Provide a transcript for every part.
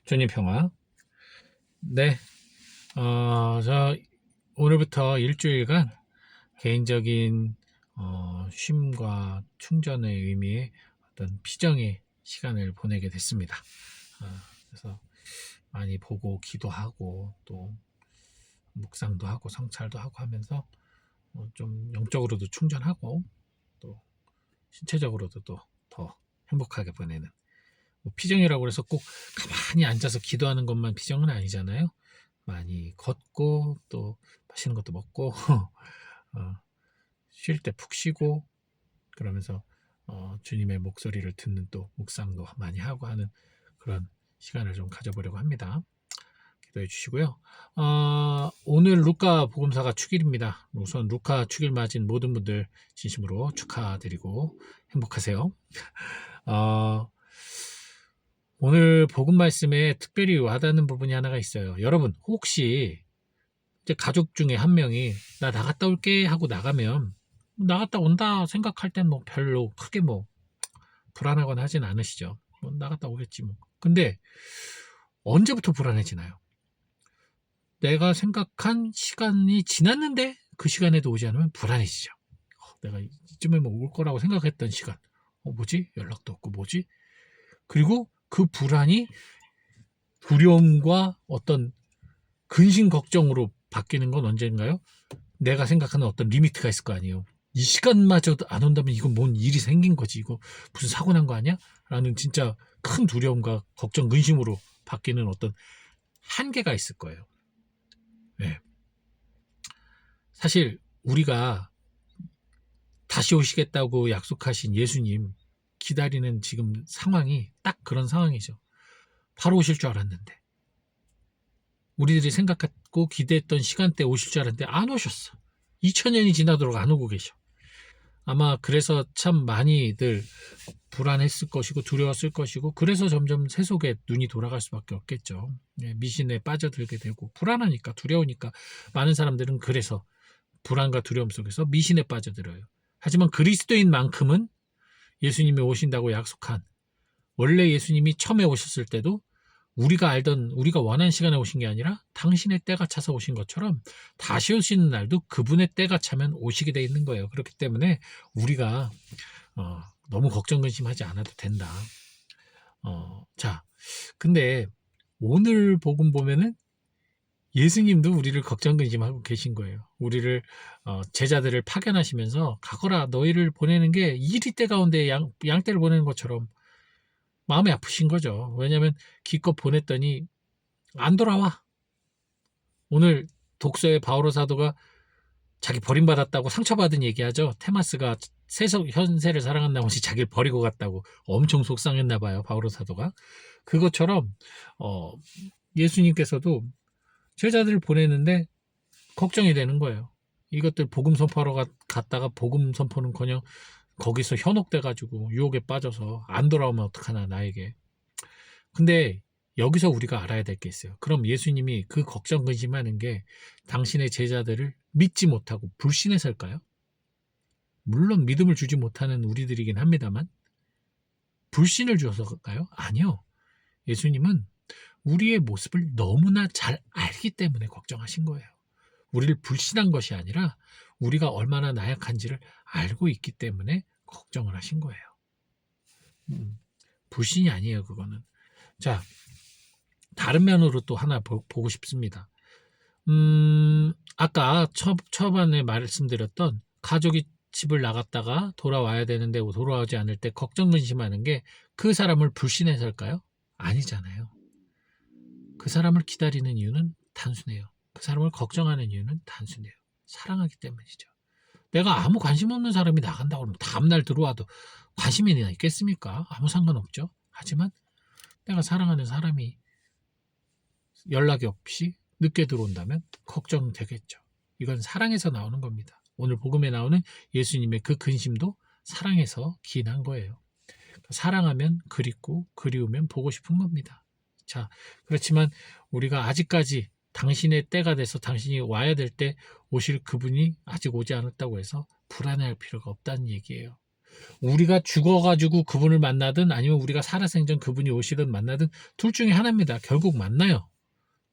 주님 평화. 네, 저 오늘부터 일주일간 개인적인 쉼과 충전의 의미의 어떤 피정의 시간을 보내게 됐습니다. 그래서 많이 보고 기도하고 또 묵상도 하고 성찰도 하고 하면서 좀 영적으로도 충전하고 또 신체적으로도 또 더 행복하게 보내는 피정이라고 해서 꼭 가만히 앉아서 기도하는 것만 피정은 아니잖아요. 많이 걷고 또 맛있는 것도 먹고 쉴 때 푹 쉬고 그러면서 주님의 목소리를 듣는 또 묵상도 많이 하고 하는 그런 시간을 좀 가져보려고 합니다. 기도해 주시고요. 오늘 루카 복음사가 축일입니다. 우선 루카 축일 맞은 모든 분들 진심으로 축하드리고 행복하세요. 오늘 복음 말씀에 특별히 와닿는 부분이 하나가 있어요. 여러분 혹시 이제 가족 중에 한 명이 나 나갔다 올게 하고 나가면 나갔다 온다 생각할 땐 뭐 별로 크게 뭐 불안하거나 하진 않으시죠. 뭐 나갔다 오겠지 뭐. 근데 언제부터 불안해지나요? 내가 생각한 시간이 지났는데 그 시간에도 오지 않으면 불안해지죠. 내가 이쯤에 뭐 올 거라고 생각했던 시간. 뭐지? 연락도 없고 뭐지? 그리고 그 불안이 두려움과 어떤 근심 걱정으로 바뀌는 건 언젠가요? 내가 생각하는 어떤 리미트가 있을 거 아니에요. 이 시간마저도 안 온다면 이건 뭔 일이 생긴 거지. 이거 무슨 사고 난 거 아니야? 라는 진짜 큰 두려움과 걱정, 근심으로 바뀌는 어떤 한계가 있을 거예요. 네. 사실 우리가 다시 오시겠다고 약속하신 예수님 기다리는 지금 상황이 딱 그런 상황이죠. 바로 오실 줄 알았는데 우리들이 생각하고 기대했던 시간대 오실 줄 알았는데 안 오셨어. 2000년이 지나도록 안 오고 계셔. 아마 그래서 참 많이들 불안했을 것이고 두려웠을 것이고 그래서 점점 세속에 눈이 돌아갈 수밖에 없겠죠. 미신에 빠져들게 되고 불안하니까 두려우니까 많은 사람들은 그래서 불안과 두려움 속에서 미신에 빠져들어요. 하지만 그리스도인만큼은 예수님이 오신다고 약속한 원래 예수님이 처음에 오셨을 때도 우리가 알던 우리가 원한 시간에 오신 게 아니라 당신의 때가 차서 오신 것처럼 다시 오시는 날도 그분의 때가 차면 오시게 돼 있는 거예요. 그렇기 때문에 우리가 너무 걱정 근심하지 않아도 된다. 자, 근데 오늘 복음 보면은 예수님도 우리를 걱정 근심하고 계신 거예요. 우리를 제자들을 파견하시면서 가거라 너희를 보내는 게 이리 때 가운데 양떼를 보내는 것처럼 마음이 아프신 거죠. 왜냐하면 기껏 보냈더니 안 돌아와. 오늘 독서의 바오로 사도가 자기 버림받았다고 상처받은 얘기하죠. 테마스가 세속 현세를 사랑한 나머지 자기를 버리고 갔다고 엄청 속상했나 봐요. 바오로 사도가. 그것처럼 예수님께서도 제자들을 보내는데 걱정이 되는 거예요. 이것들 복음 선포하러 갔다가 복음 선포는커녕 거기서 현혹돼가지고 유혹에 빠져서 안 돌아오면 어떡하나 나에게. 근데 여기서 우리가 알아야 될 게 있어요. 그럼 예수님이 그 걱정 근심하는 게 당신의 제자들을 믿지 못하고 불신해서일까요? 물론 믿음을 주지 못하는 우리들이긴 합니다만 불신을 주어서일까요? 아니요. 예수님은 우리의 모습을 너무나 잘 알기 때문에 걱정하신 거예요. 우리를 불신한 것이 아니라 우리가 얼마나 나약한지를 알고 있기 때문에 걱정을 하신 거예요. 불신이 아니에요, 그거는. 자, 다른 면으로 또 하나 보고 싶습니다. 아까 초반에 말씀드렸던 가족이 집을 나갔다가 돌아와야 되는데 돌아오지 않을 때 걱정 근심하는 게 그 사람을 불신해서일까요? 아니잖아요. 그 사람을 기다리는 이유는 단순해요. 그 사람을 걱정하는 이유는 단순해요. 사랑하기 때문이죠. 내가 아무 관심 없는 사람이 나간다고 그러면 다음날 들어와도 관심이 있겠습니까? 아무 상관없죠. 하지만 내가 사랑하는 사람이 연락이 없이 늦게 들어온다면 걱정되겠죠. 이건 사랑에서 나오는 겁니다. 오늘 복음에 나오는 예수님의 그 근심도 사랑에서 기인한 거예요. 사랑하면 그립고 그리우면 보고 싶은 겁니다. 자, 그렇지만 우리가 아직까지 당신의 때가 돼서 당신이 와야 될 때 오실 그분이 아직 오지 않았다고 해서 불안해할 필요가 없다는 얘기예요. 우리가 죽어가지고 그분을 만나든 아니면 우리가 살아생전 그분이 오시든 만나든 둘 중에 하나입니다. 결국 만나요.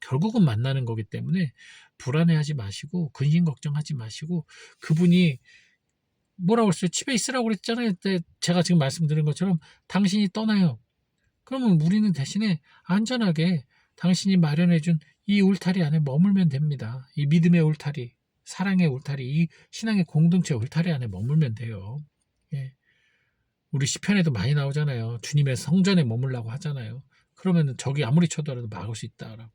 결국은 만나는 거기 때문에 불안해하지 마시고 근심 걱정하지 마시고 그분이 뭐라고 그랬어요? 집에 있으라고 그랬잖아요. 그때 제가 지금 말씀드린 것처럼 당신이 떠나요. 그러면 우리는 대신에 안전하게 당신이 마련해준 이 울타리 안에 머물면 됩니다. 이 믿음의 울타리, 사랑의 울타리, 이 신앙의 공동체 울타리 안에 머물면 돼요. 예. 우리 시편에도 많이 나오잖아요. 주님의 성전에 머물라고 하잖아요. 그러면 적이 아무리 쳐도라도 막을 수 있다라고.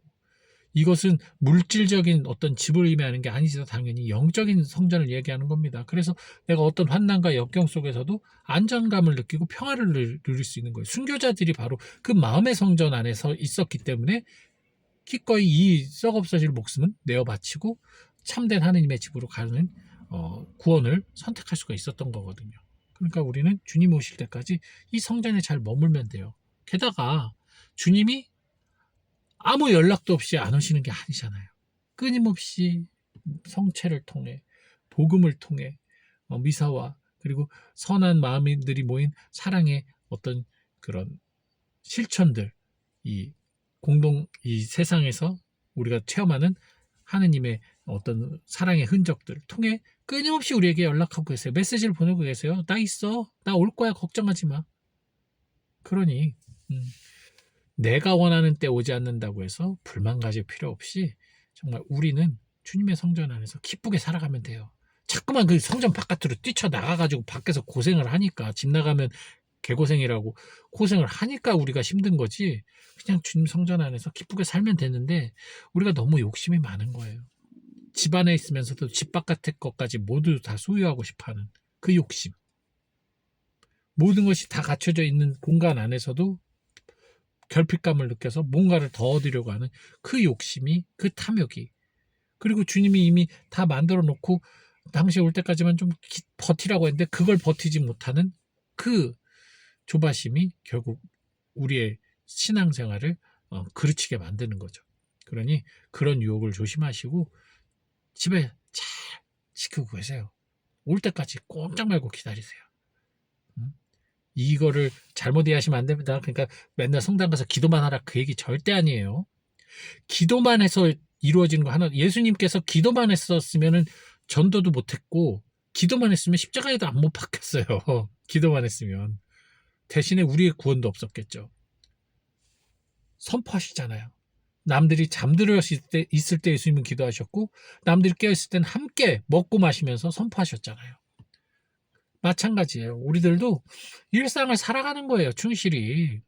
이것은 물질적인 어떤 집을 의미하는 게 아니죠. 당연히 영적인 성전을 얘기하는 겁니다. 그래서 내가 어떤 환난과 역경 속에서도 안정감을 느끼고 평화를 누릴 수 있는 거예요. 순교자들이 바로 그 마음의 성전 안에서 있었기 때문에 기꺼이 이 썩없어질 목숨은 내어 바치고 참된 하느님의 집으로 가는 구원을 선택할 수가 있었던 거거든요. 그러니까 우리는 주님 오실 때까지 이 성전에 잘 머물면 돼요. 게다가 주님이 아무 연락도 없이 안 오시는 게 아니잖아요. 끊임없이 성체를 통해 복음을 통해 미사와 그리고 선한 마음들이 모인 사랑의 어떤 그런 실천들 이 세상에서 우리가 체험하는 하느님의 어떤 사랑의 흔적들을 통해 끊임없이 우리에게 연락하고 계세요. 메시지를 보내고 계세요. 나 있어. 나 올 거야. 걱정하지 마. 그러니 내가 원하는 때 오지 않는다고 해서 불만 가질 필요 없이 정말 우리는 주님의 성전 안에서 기쁘게 살아가면 돼요. 자꾸만 그 성전 바깥으로 뛰쳐나가가지고 밖에서 고생을 하니까 집 나가면 개고생이라고 고생을 하니까 우리가 힘든 거지 그냥 주님 성전 안에서 기쁘게 살면 되는데 우리가 너무 욕심이 많은 거예요. 집 안에 있으면서도 집 바깥의 것까지 모두 다 소유하고 싶어하는 그 욕심. 모든 것이 다 갖춰져 있는 공간 안에서도 결핍감을 느껴서 뭔가를 더 얻으려고 하는 그 욕심이 그 탐욕이 그리고 주님이 이미 다 만들어 놓고 당시에 올 때까지만 좀 버티라고 했는데 그걸 버티지 못하는 그 조바심이 결국 우리의 신앙생활을 그르치게 만드는 거죠. 그러니 그런 유혹을 조심하시고 집에 잘 지키고 계세요. 올 때까지 꼼짝 말고 기다리세요. 이거를 잘못 이해하시면 안 됩니다. 그러니까 맨날 성당 가서 기도만 하라 그 얘기 절대 아니에요. 기도만 해서 이루어지는 거 하나 예수님께서 기도만 했었으면 전도도 못했고 기도만 했으면 십자가에도 안 못 박혔어요. 기도만 했으면 대신에 우리의 구원도 없었겠죠. 선포하시잖아요. 남들이 잠들어 있을 때 예수님은 기도하셨고 남들이 깨어있을 때는 함께 먹고 마시면서 선포하셨잖아요. 마찬가지예요. 우리들도 일상을 살아가는 거예요. 충실히.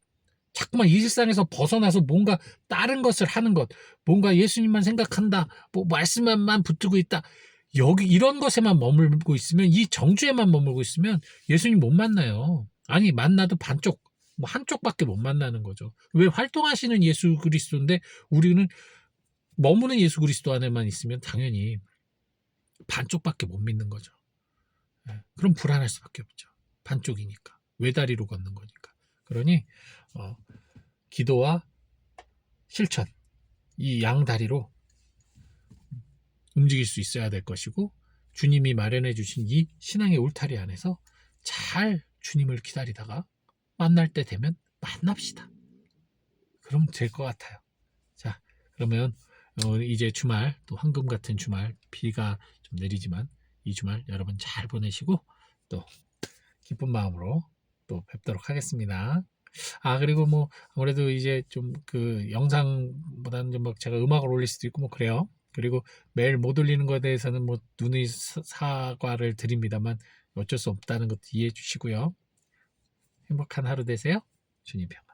자꾸만 이 일상에서 벗어나서 뭔가 다른 것을 하는 것, 뭔가 예수님만 생각한다, 뭐 말씀만 붙들고 있다. 여기 이런 것에만 머물고 있으면 이 정주에만 머물고 있으면 예수님 못 만나요. 아니 만나도 반쪽, 뭐 한쪽밖에 못 만나는 거죠. 왜 활동하시는 예수 그리스도인데 우리는 머무는 예수 그리스도 안에만 있으면 당연히 반쪽밖에 못 믿는 거죠. 그럼 불안할 수밖에 없죠. 반쪽이니까 외다리로 걷는 거니까. 그러니 기도와 실천 이 양다리로 움직일 수 있어야 될 것이고 주님이 마련해 주신 이 신앙의 울타리 안에서 잘 주님을 기다리다가 만날 때 되면 만납시다. 그럼 될 것 같아요. 자, 그러면 이제 주말 또 황금 같은 주말 비가 좀 내리지만 이 주말 여러분 잘 보내시고 또 기쁜 마음으로 또 뵙도록 하겠습니다. 그리고 뭐 아무래도 이제 좀 그 영상보다는 좀 막 제가 음악을 올릴 수도 있고 뭐 그래요. 그리고 매일 못 올리는 거에 대해서는 뭐 누누이 사과를 드립니다만 어쩔 수 없다는 것도 이해해 주시고요. 행복한 하루 되세요. 주님 평안.